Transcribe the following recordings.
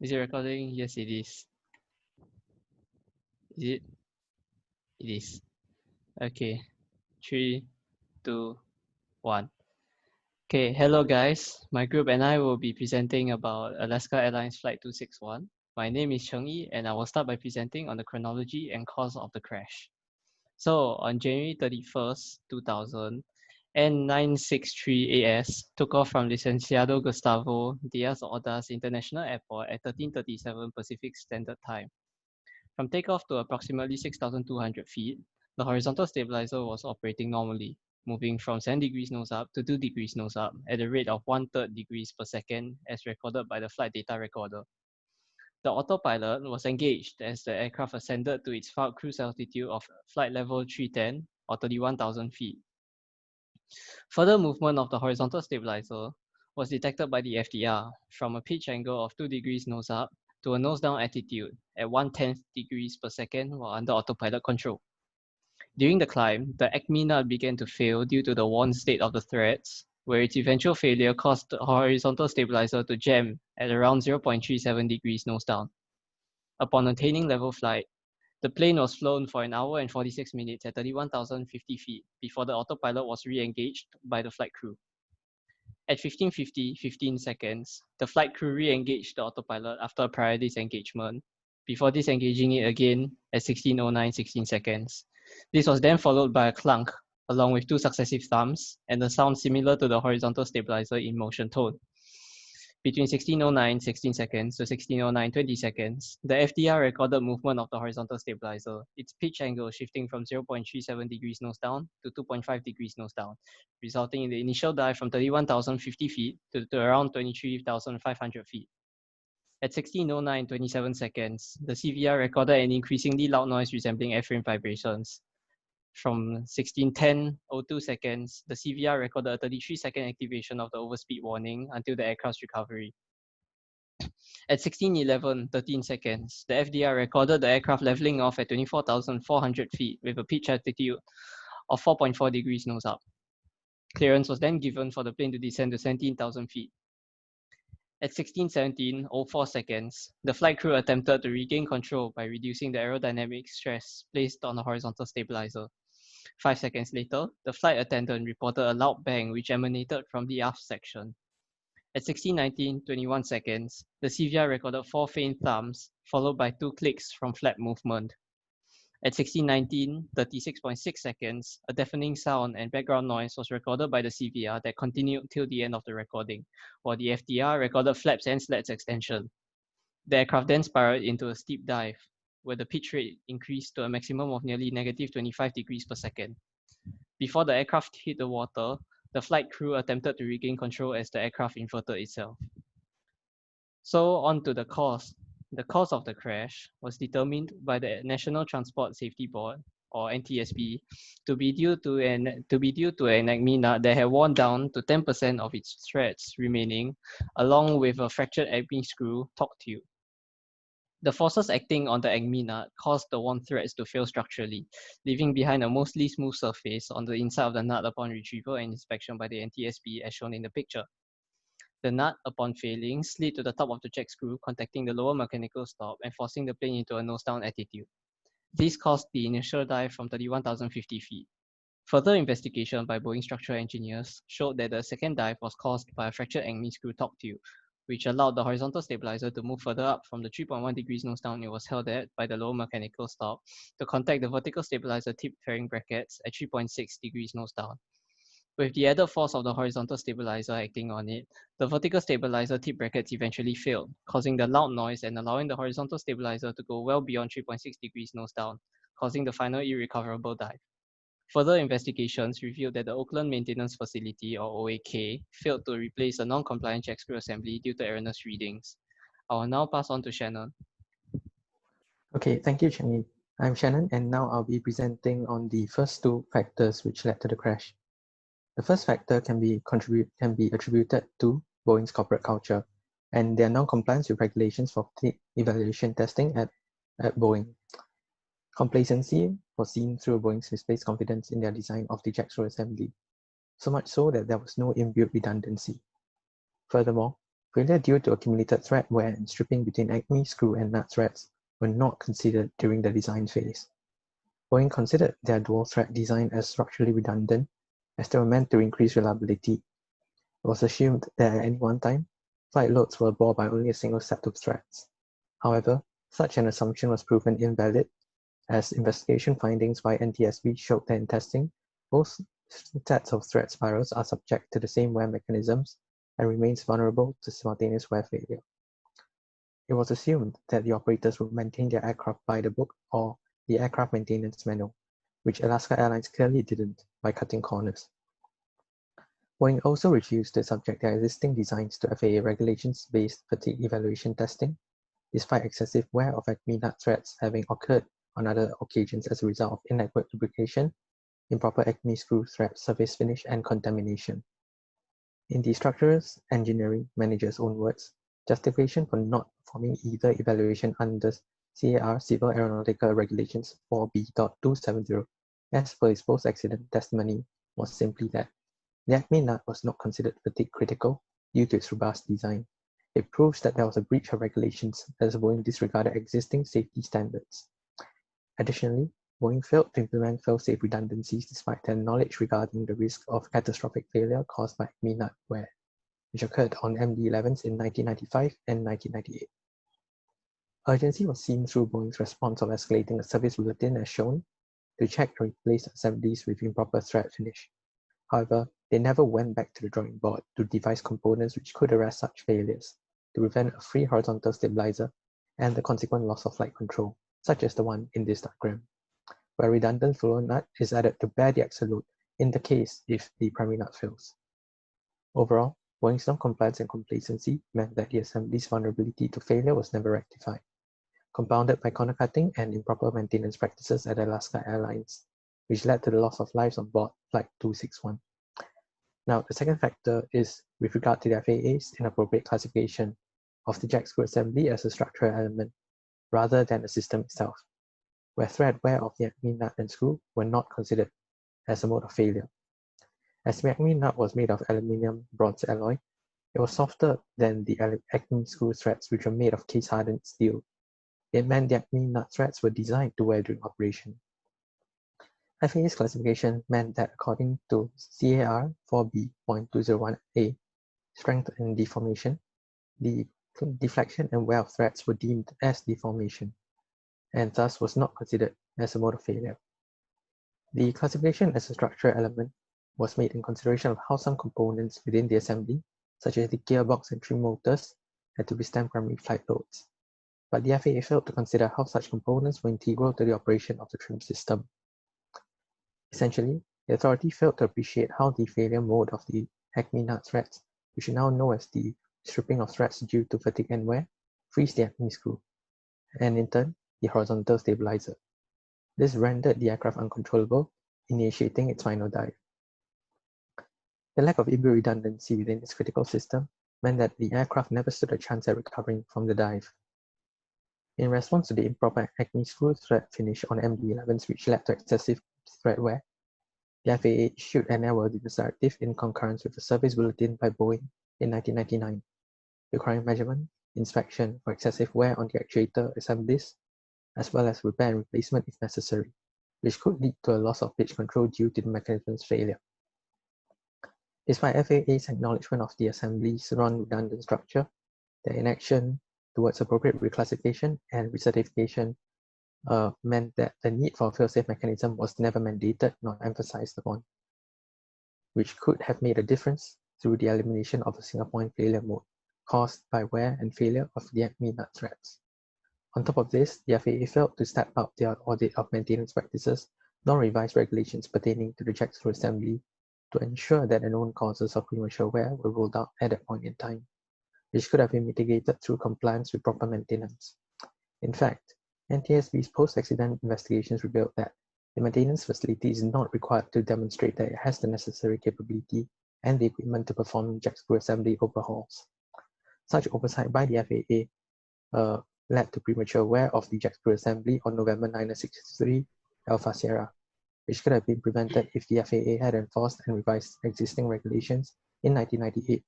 Is it recording? Yes, it is. Is it? It is. Okay. 3, 2, 1. Okay, hello guys. My group and I will be presenting about Alaska Airlines Flight 261. My name is Cheng, and I will start by presenting on the chronology and cause of the crash. So, on January 31st, 2000, N963AS took off from Licenciado Gustavo Diaz Ordaz International Airport at 13:37 Pacific Standard Time. From takeoff to approximately 6,200 feet, the horizontal stabilizer was operating normally, moving from 7 degrees nose up to 2 degrees nose up at a rate of 1/3 degrees per second as recorded by the flight data recorder. The autopilot was engaged as the aircraft ascended to its filed cruise altitude of flight level 310 or 31,000 feet. Further movement of the horizontal stabilizer was detected by the FDR from a pitch angle of 2 degrees nose up to a nose down attitude at 1/10 degrees per second while under autopilot control. During the climb, the Acme nut began to fail due to the worn state of the threads, where its eventual failure caused the horizontal stabilizer to jam at around 0.37 degrees nose down. Upon attaining level flight, the plane was flown for an hour and 46 minutes at 31,050 feet before the autopilot was re-engaged by the flight crew. At 15:50, 15 seconds, the flight crew re-engaged the autopilot after a prior disengagement, before disengaging it again at 16:09, 16 seconds. This was then followed by a clunk, along with 2 successive thumps, and a sound similar to the horizontal stabilizer in motion tone. Between 16:09, 16 seconds to 16:09, 20 seconds, the FDR recorded movement of the horizontal stabilizer, its pitch angle shifting from 0.37 degrees nose down to 2.5 degrees nose down, resulting in the initial dive from 31,050 feet to around 23,500 feet. At 16:09, 27 seconds, the CVR recorded an increasingly loud noise resembling airframe vibrations. From 16:10:02 seconds, the CVR recorded a 33-second activation of the overspeed warning until the aircraft's recovery. At 16:11, 13 seconds, the FDR recorded the aircraft leveling off at 24,400 feet with a pitch altitude of 4.4 degrees nose up. Clearance was then given for the plane to descend to 17,000 feet. At 16:17:04 seconds, the flight crew attempted to regain control by reducing the aerodynamic stress placed on the horizontal stabilizer. 5 seconds later, the flight attendant reported a loud bang which emanated from the aft section. At 16:19:21 seconds, the CVR recorded 4 faint thumps, followed by 2 clicks from flap movement. At 16:19:36.6 seconds, a deafening sound and background noise was recorded by the CVR that continued till the end of the recording, while the FDR recorded flaps and slats extension. The aircraft then spiraled into a steep dive, where the pitch rate increased to a maximum of nearly negative 25 degrees per second. Before the aircraft hit the water, the flight crew attempted to regain control as the aircraft inverted itself. So on to the cause. The cause of the crash was determined by the National Transport Safety Board, or NTSB, to be due to an Acme nut that had worn down to 10% of its threads remaining, along with a fractured Acme screw torque tube. The forces acting on the Acme nut caused the worn threads to fail structurally, leaving behind a mostly smooth surface on the inside of the nut upon retrieval and inspection by the NTSB as shown in the picture. The nut, upon failing, slid to the top of the jack screw, contacting the lower mechanical stop and forcing the plane into a nose-down attitude. This caused the initial dive from 31,050 feet. Further investigation by Boeing structural engineers showed that the second dive was caused by a fractured Acme screw torque tube, which allowed the horizontal stabilizer to move further up from the 3.1 degrees nose down it was held at by the lower mechanical stop to contact the vertical stabilizer tip fairing brackets at 3.6 degrees nose down. With the added force of the horizontal stabilizer acting on it, the vertical stabilizer tip brackets eventually failed, causing the loud noise and allowing the horizontal stabilizer to go well beyond 3.6 degrees nose down, causing the final irrecoverable dive. Further investigations revealed that the Oakland Maintenance Facility, or OAK, failed to replace a non-compliant jack screw assembly due to erroneous readings. I will now pass on to Shannon. Okay, thank you, Cheng. I'm Shannon, and now I'll be presenting on the first 2 factors which led to the crash. The first factor can be attributed to Boeing's corporate culture and their non-compliance with regulations for evaluation testing at Boeing. Complacency was seen through Boeing's misplaced confidence in their design of the jack screw assembly, so much so that there was no inbuilt redundancy. Furthermore, Failure due to accumulated thread wear and stripping between acme, screw, and nut threads were not considered during the design phase. Boeing considered their dual thread design as structurally redundant, as they were meant to increase reliability. It was assumed that at any one time, flight loads were borne by only a single set of threads. However, such an assumption was proven invalid, as investigation findings by NTSB showed that in testing, both sets of thread spirals are subject to the same wear mechanisms and remains vulnerable to simultaneous wear failure. It was assumed that the operators would maintain their aircraft by the book or the aircraft maintenance manual, which Alaska Airlines clearly didn't by cutting corners. Boeing also refused to subject their existing designs to FAA regulations-based fatigue evaluation testing, despite excessive wear of acme nut threads having occurred on other occasions as a result of inadequate lubrication, improper acme screw thread surface finish, and contamination. In the structures engineering manager's own words, justification for not performing either evaluation under CAR Civil Aeronautical Regulations 4B.270 as per his post-accident testimony was simply that the acme nut was not considered fatigue critical due to its robust design. It proves that there was a breach of regulations as Boeing disregarded existing safety standards. Additionally, Boeing failed to implement fail-safe redundancies despite their knowledge regarding the risk of catastrophic failure caused by acme nut wear, which occurred on MD-11s in 1995 and 1998. Urgency was seen through Boeing's response of escalating a service bulletin as shown to check and replace assemblies with improper thread finish. However, they never went back to the drawing board to devise components which could arrest such failures, to prevent a free horizontal stabilizer and the consequent loss of flight control, such as the one in this diagram, where a redundant floor nut is added to bear the axle load in the case if the primary nut fails. Overall, Boeing's non-compliance and complacency meant that the assembly's vulnerability to failure was never rectified, compounded by corner cutting and improper maintenance practices at Alaska Airlines, which led to the loss of lives on board Flight 261. Now, the second factor is with regard to the FAA's inappropriate classification of the jack screw assembly as a structural element rather than a system itself, where thread wear of the acme nut and screw were not considered as a mode of failure. As the acme nut was made of aluminium bronze alloy, it was softer than the acme screw threads, which were made of case-hardened steel. It meant the acme nut threads were designed to wear during operation. FAA's classification meant that according to CAR 4B.201A, strength and deformation, the deflection and wear of threads were deemed as deformation, and thus was not considered as a mode of failure. The classification as a structural element was made in consideration of how some components within the assembly, such as the gearbox and trim motors, had to withstand primary flight loads. But the FAA failed to consider how such components were integral to the operation of the trim system. Essentially, the authority failed to appreciate how the failure mode of the acme nut threads, which we now know as the stripping of threads due to fatigue and wear, frees the acme screw, and in turn, the horizontal stabilizer. This rendered the aircraft uncontrollable, initiating its final dive. The lack of inbuilt redundancy within its critical system meant that the aircraft never stood a chance at recovering from the dive. In response to the improper acme screw thread finish on MD-11s, which led to excessive thread wear, the FAA issued an airworthiness directive in concurrence with a service bulletin by Boeing in 1999, requiring measurement, inspection for excessive wear on the actuator assemblies, as well as repair and replacement if necessary, which could lead to a loss of pitch control due to the mechanism's failure. Despite FAA's acknowledgement of the assembly's non-redundant structure, their inaction towards appropriate reclassification and recertification meant that the need for a fail-safe mechanism was never mandated nor emphasized upon, which could have made a difference through the elimination of a Singaporean failure mode caused by wear and failure of the acme nut threads. On top of this, the FAA failed to step up their audit of maintenance practices nor revise regulations pertaining to the jack screw assembly to ensure that the known causes of premature wear were ruled out at that point in time, which could have been mitigated through compliance with proper maintenance. In fact, NTSB's post-accident investigations revealed that the maintenance facility is not required to demonstrate that it has the necessary capability and the equipment to perform jack screw assembly overhauls. Such oversight by the FAA led to premature wear of the jack screw assembly on November 1963 Alpha Sierra, which could have been prevented if the FAA had enforced and revised existing regulations in 1998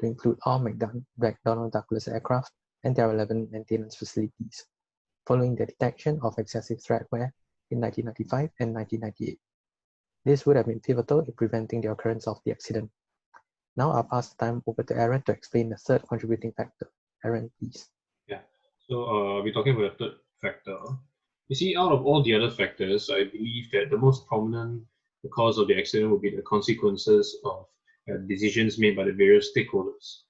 to include all McDonnell Douglas aircraft and their relevant maintenance facilities, following the detection of excessive threat wear in 1995 and 1998. This would have been pivotal in preventing the occurrence of the accident. Now I'll pass the time over to Aaron to explain the third contributing factor. Aaron, please. Yeah, so we're talking about the third factor. You see, out of all the other factors, I believe that the most prominent cause of the accident would be the consequences of decisions made by the various stakeholders.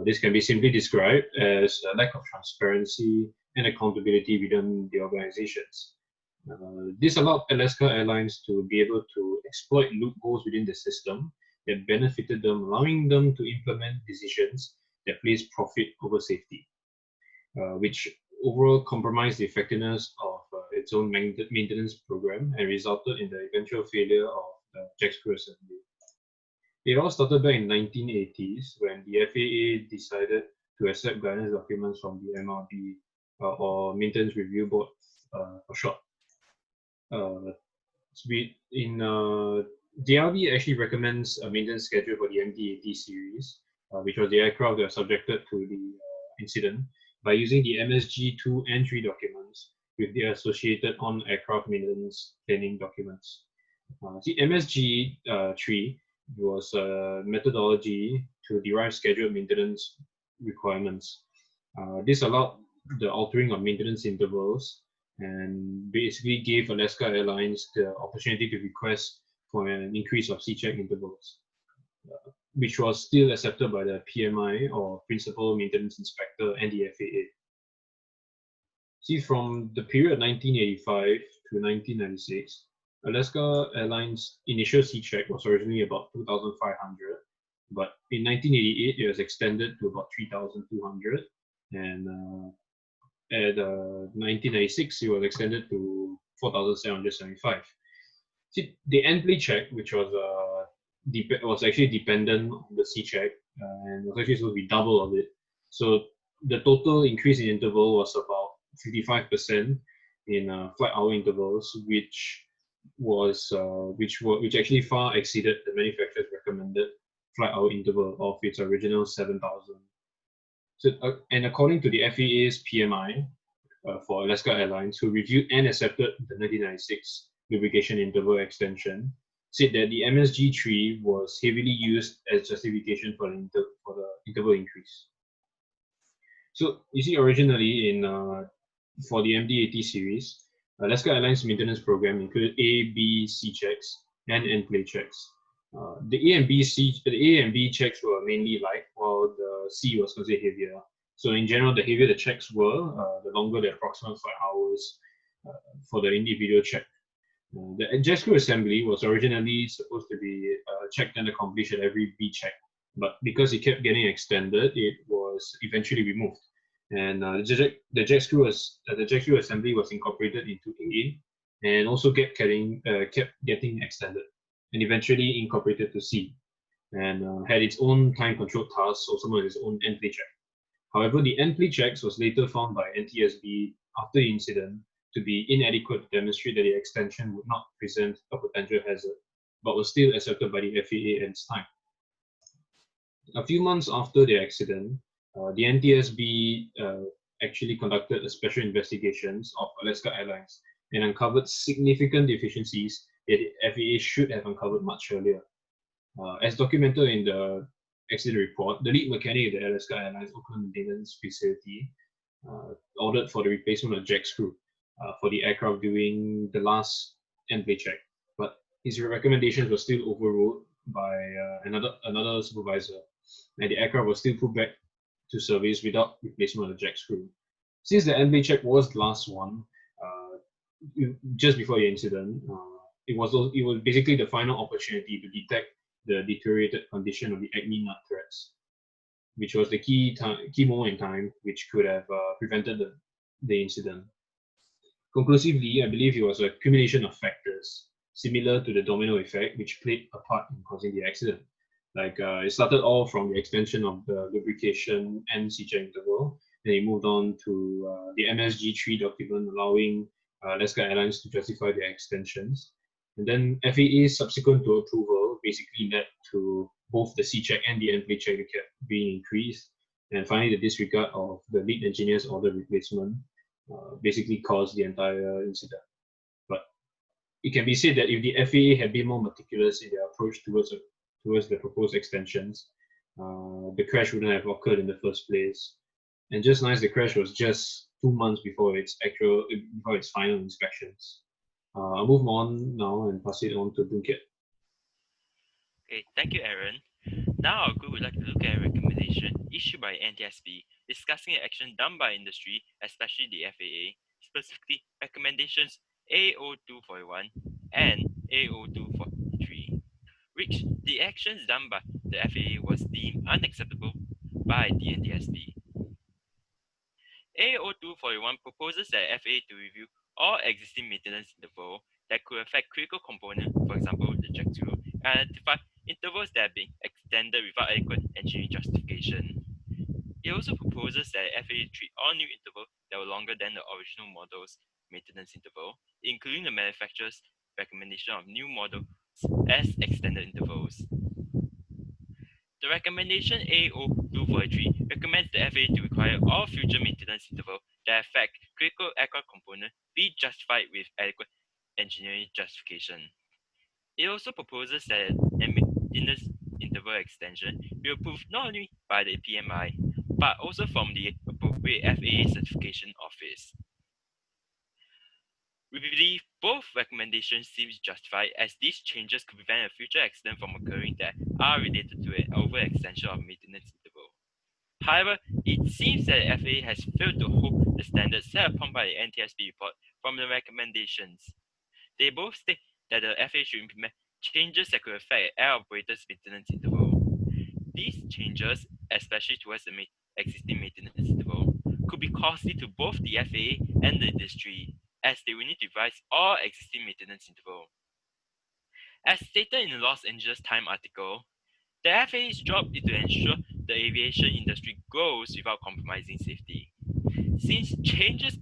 This can be simply described as a lack of transparency and accountability within the organizations. This allowed Alaska Airlines to be able to exploit loopholes within the system that benefited them, allowing them to implement decisions that place profit over safety, which overall compromised the effectiveness of its own maintenance program and resulted in the eventual failure of the jack screw assembly. It all started back in the 1980s when the FAA decided to accept guidance documents from the MRB or Maintenance Review Board for short. The RB actually recommends a maintenance schedule for the MD-80 series, which was the aircraft that was subjected to the incident, by using the MSG2 and 3 documents with the associated on-aircraft maintenance planning documents. The MSG3 was a methodology to derive scheduled maintenance requirements. This allowed the altering of maintenance intervals and basically gave Alaska Airlines the opportunity to request for an increase of C-check intervals, which was still accepted by the PMI or Principal Maintenance Inspector and the FAA. See, from the period 1985 to 1996, Alaska Airlines' initial C-check was originally about 2,500, but in 1988 it was extended to about 3,200, and at 1996 it was extended to 4,775. See, the end-play check, which was actually dependent on the C-check, and was actually supposed to be double of it. So the total increase in interval was about 55% in flight hour intervals, which actually far exceeded the manufacturer's recommended flight hour interval of its original 7,000. So, and according to the FAA's PMI for Alaska Airlines, who reviewed and accepted the 1996 lubrication interval extension, said that the MSG3 was heavily used as justification for the interval increase. So you see, originally for the MD-80 series, Alaska Airlines maintenance program included A, B, C checks and end-play checks. The A and B checks were mainly light, while the C was considered heavier. So in general, the heavier the checks were, the longer the approximate flight hours for the individual check. The jet screw assembly was originally supposed to be checked and accomplished at every B check, but because it kept getting extended, it was eventually removed. And the jet screw assembly was incorporated into A, and also kept getting extended, and eventually incorporated to C, and had its own time-controlled tasks, also known as its own end-play check. However, the end-play checks was later found by NTSB after the incident to be inadequate to demonstrate that the extension would not present a potential hazard, but was still accepted by the FAA at its time. A few months after the accident, the NTSB actually conducted a special investigations of Alaska Airlines and uncovered significant deficiencies that the FAA should have uncovered much earlier. As documented in the accident report, the lead mechanic at the Alaska Airlines Oakland maintenance facility ordered for the replacement of jack screw for the aircraft during the last end-play check, but his recommendations were still overruled by another supervisor, and the aircraft was still put back to service without replacement of the jack screw. Since the end-play check was the last one, just before the incident, it was basically the final opportunity to detect the deteriorated condition of the acme nut threads, which was the key moment in time which could have prevented the incident. Conclusively, I believe it was a accumulation of factors similar to the domino effect which played a part in causing the accident. Like it started all from the extension of the lubrication and C-check interval, then it moved on to the MSG3 document allowing Alaska Airlines to justify their extensions. And then FAA's subsequent to approval basically led to both the C check and the end plate check being increased. And finally, the disregard of the lead engineer's order replacement basically caused the entire incident. But it can be said that if the FAA had been more meticulous in their approach towards the proposed extensions, the crash wouldn't have occurred in the first place. And just nice, the crash was just 2 months before its final inspections. I'll move on now and pass it on to Boon. Okay, thank you, Aaron. Now our group would like to look at a recommendation issued by NTSB discussing an action done by industry, especially the FAA, specifically recommendations AO241 and AO243, which the actions done by the FAA was deemed unacceptable by the NTSB. AO241 proposes that FAA to review all existing maintenance intervals that could affect critical components, for example, the Jack 2, and identify intervals that are being extended without adequate engineering justification. It also proposes that FAA treat all new intervals that were longer than the original model's maintenance interval, including the manufacturer's recommendation of new models as extended intervals. The recommendation AO243 recommends the FAA to require all future maintenance intervals that affect critical aircraft components be justified with adequate engineering justification. It also proposes that a maintenance interval extension be approved not only by the PMI, but also from the appropriate FAA certification office. We believe both recommendations seem justified, as these changes could prevent a future accident from occurring that are related to an overextension of maintenance interval. However, it seems that the FAA has failed to hold the standards set upon by the NTSB report from the recommendations. They both state that the FAA should implement changes that could affect air operators' maintenance interval. These changes, especially towards the existing maintenance interval, could be costly to both the FAA and the industry, as they will need to revise all existing maintenance interval. As stated in the Los Angeles Times article, the FAA's job is to ensure the aviation industry grows without compromising safety. Since changes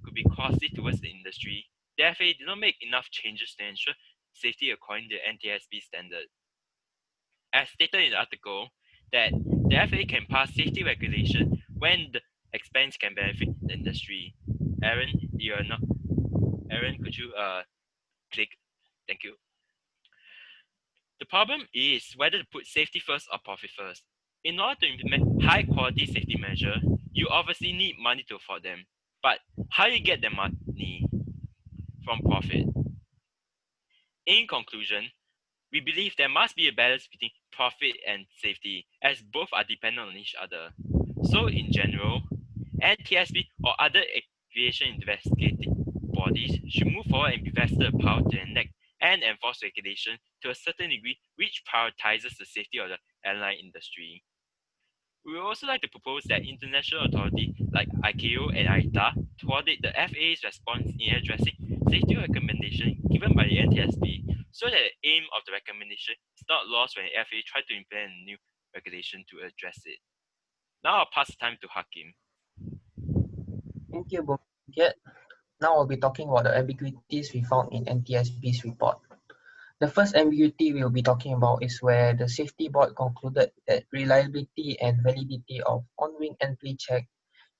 could be costly towards the industry, the FAA did not make enough changes to ensure safety according to NTSB standard. As stated in the article, that the FAA can pass safety regulation when the expense can benefit the industry. Aaron, could you click? Thank you. The problem is whether to put safety first or profit first. In order to implement high quality safety measures, you obviously need money to afford them. But how do you get the money? From profit. In conclusion, we believe there must be a balance between profit and safety, as both are dependent on each other. So in general, NTSB or other aviation investigating bodies should move forward and be vested the power to enact and enforce regulation to a certain degree which prioritizes the safety of the airline industry. We would also like to propose that international authorities like ICAO and ITA to audit the FAA's response in addressing safety recommendations given by the NTSB, so that the aim of the recommendation is not lost when the FAA tries to implement a new regulation to address it. Now I'll pass the time to Hakim. Thank you, Kiat. Now I'll be talking about the ambiguities we found in NTSB's report. The first ambiguity we'll be talking about is where the safety board concluded that reliability and validity of on-wing and play check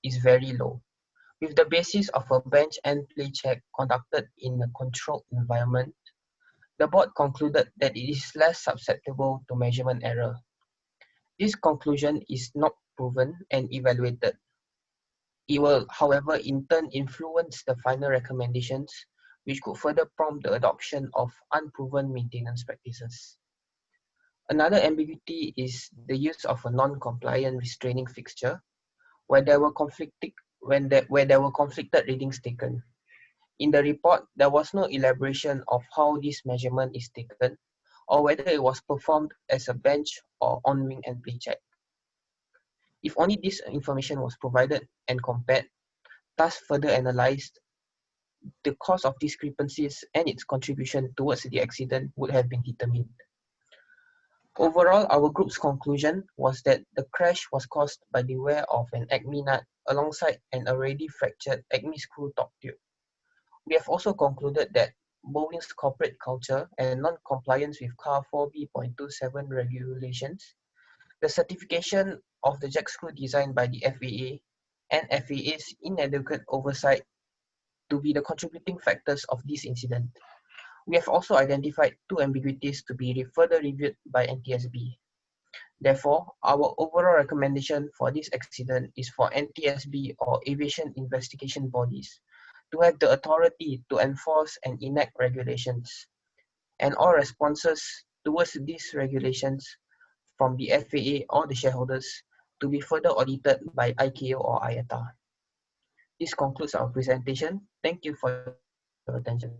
is very low. With the basis of a bench and play check conducted in a controlled environment, the board concluded that it is less susceptible to measurement error. This conclusion is not proven and evaluated. It will, however, in turn influence the final recommendations, which could further prompt the adoption of unproven maintenance practices. Another ambiguity is the use of a non-compliant restraining fixture, where there were conflicted readings taken. In the report, there was no elaboration of how this measurement is taken, or whether it was performed as a bench or on-wing and play check. If only this information was provided and compared, thus further analyzed, the cause of discrepancies and its contribution towards the accident would have been determined. Overall, our group's conclusion was that the crash was caused by the wear of an ACME nut alongside an already fractured ACME screw top tube. We have also concluded that Boeing's corporate culture and non-compliance with CAR 4B.27 regulations, the certification of the jack screw design by the FAA, and FAA's inadequate oversight to be the contributing factors of this incident. We have also identified two ambiguities to be further reviewed by NTSB. Therefore, our overall recommendation for this accident is for NTSB or aviation investigation bodies to have the authority to enforce and enact regulations, and all responses towards these regulations from the FAA or the shareholders to be further audited by ICAO or IATA. This concludes our presentation. Thank you for your attention.